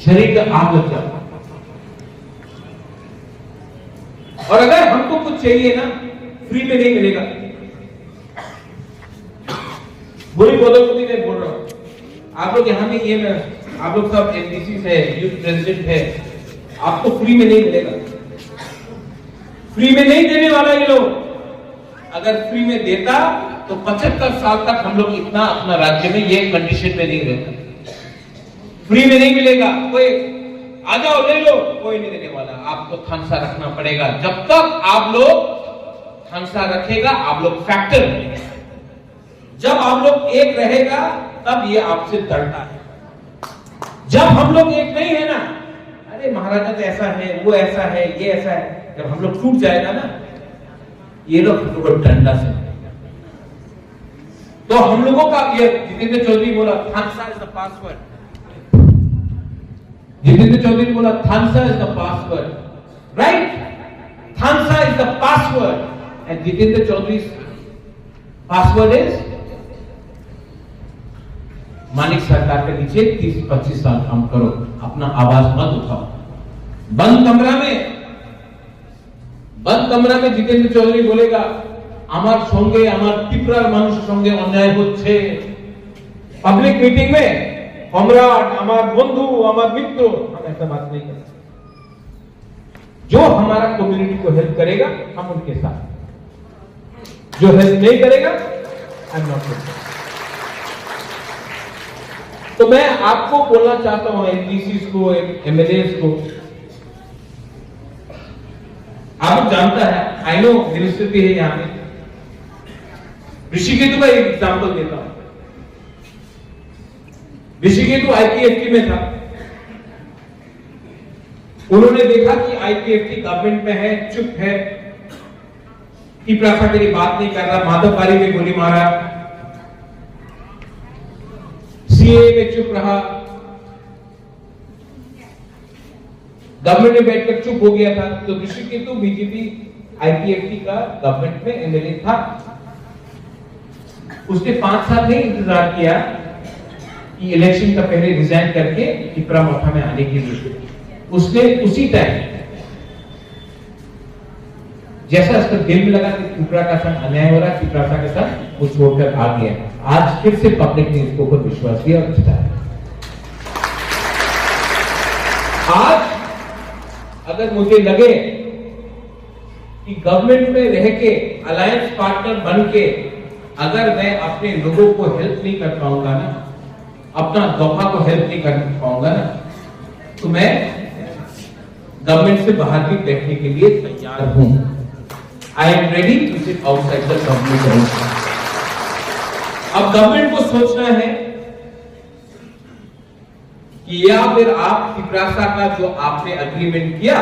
शरीर का आग लग जाता। और अगर हमको कुछ चाहिए ना, फ्री में नहीं मिलेगा। बुरी बोलोगी मैं बोल रहा हूं, आप लोग यहां में ये ना, आप लोग सब एमडीसी है, यूथ प्रेसिडेंट है, आपको फ्री में नहीं मिलेगा। फ्री में नहीं देने वाला ये लोग। अगर फ्री में देता तो 75 साल तक हम लोग इतना अपना राज्य में ये कंडीशन में नहीं रहता। फ्री में नहीं मिलेगा। कोई आ जाओ ले लो, कोई नहीं देने वाला। आपको थानसा रखना पड़ेगा। जब तक आप लोग थानसा रखेगा, आप लोग फैक्टर बनेंगे। जब आप लोग एक रहेगा, तब ये आपसे डरता है। जब हम लोग एक नहीं है ना, अरे महाराजा तो ऐसा है, वो ऐसा है, ये ऐसा है, जब हम लोग टूट जाएगा ना, ये लोग हम लोग को डंडा से। तो हम लोगों का ये जितेंद्र चौधरी बोला Thansa is the password. Jitendra Chaudhary बोला Thansa is the password, right? Thansa is the password and Jitendra Chaudhary password is Manik Sarkar के नीचे 30-25 साल काम करो, अपना आवाज मत उठाओ। बंद कमरा में जितेंद्र चौधरी बोलेगा আমার সঙ্গে আমার ত্রিপুরার মানুষের সঙ্গে অন্যায় হচ্ছে। পাবলিক मीटिंग में कॉमरेड, আমার বন্ধু, আমার মিত্র, हम ऐसा बात नहीं करते। जो हमारा कम्युनिटी को हेल्प करेगा हम उनके साथ, जो हेल्प नहीं करेगा आई एम नॉट विद। तो मैं आपको बोलना चाहता हूं, एमडीसी को, एमएलए को, आप जानता है, आई नो मिनिस्टर भी है यहां में। ऋषिकेतु का एक एग्जाम्पल देता हूं। ऋषिकेतु आईपीएफटी में था। उन्होंने देखा कि आईपीएफटी गवर्नमेंट में है, चुप है, टिपरासा मेरी बात नहीं कर रहा, माधवपारी में गोली मारा, सीए में चुप रहा, गवर्नमेंट में बैठकर चुप हो गया था। तो ऋषिकेतु बीजेपी आईपीएफटी का गवर्नमेंट में एमएलए था। उसने 5 साल नहीं इंतजार किया कि इलेक्शन का पहले रिजाइन करके टिपरा मोठा में आने के लिए। उसने उसी टाइम जैसा उसका दिल में लगा कि टिपरा का साथ अन्याय हो रहा है, टिपरासा के साथ वो छोड़कर आ गया। आज फिर से पब्लिक ने इसके ऊपर विश्वास किया और जिताया। आज अगर मुझे लगे कि गवर्नमेंट में रह के अलायंस पार्टनर बन के अगर मैं अपने लोगों को हेल्प नहीं कर पाऊंगा ना, अपना दफा को हेल्प नहीं कर पाऊंगा ना, तो मैं गवर्नमेंट से बाहर भी बैठने के लिए तैयार हूं। I am ready to sit outside the government. अब गवर्नमेंट को सोचना है कि या फिर आप टिपरासा का जो आपने एग्रीमेंट किया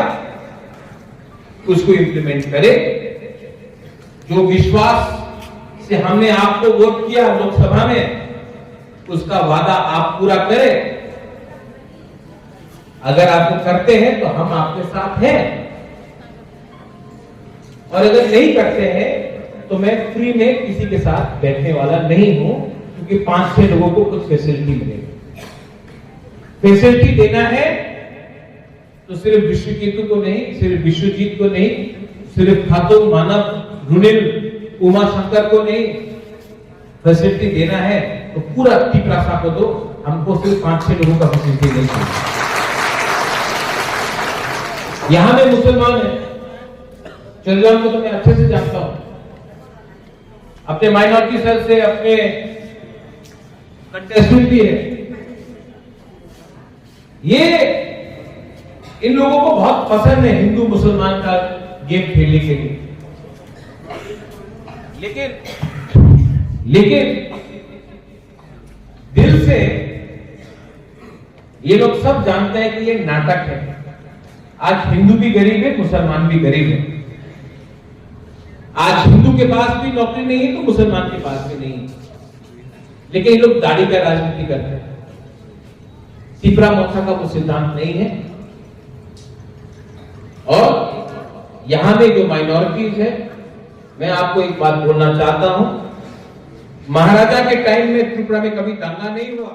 उसको इंप्लीमेंट करे। जो विश्वास से हमने आपको वोट किया लोकसभा में, उसका वादा आप पूरा करें। अगर आप करते हैं तो हम आपके साथ हैं, और अगर नहीं करते हैं तो मैं फ्री में किसी के साथ बैठने वाला नहीं हूं, क्योंकि 5-6 लोगों को कुछ फैसिलिटी मिलेगी। फैसिलिटी देना है तो सिर्फ विश्वकेतु को नहीं, सिर्फ विश्वजीत को नहीं, सिर्फ खातून मानव रुनिल उमा शंकर को नहीं, फैसिलिटी देना है तो पूरा टिपरासा को दो। हमको सिर्फ 5-6 लोगों का फैसिलिटी नहीं चाहिए। यहां में मुसलमान है, चंद्रयान को तो मैं अच्छे से जानता हूं, अपने माइनॉरिटी सेल से अपने कंटेस्टेंट भी है। ये इन लोगों को बहुत पसंद है हिंदू मुसलमान का गेम खेलने के लिए। लेकिन दिल से ये लोग सब जानते हैं कि ये नाटक है। आज हिंदू भी गरीब है, मुसलमान भी गरीब है। आज हिंदू के पास भी नौकरी नहीं है तो मुसलमान के पास भी नहीं है। लेकिन ये लोग दाढ़ी का राजनीति करते हैं। टिपरा मोर्चा का वो सिद्धांत नहीं है। और यहां में जो माइनॉरिटीज है, मैं आपको एक बात बोलना चाहता हूं, महाराजा के टाइम में त्रिपुरा में कभी दंगा नहीं हुआ।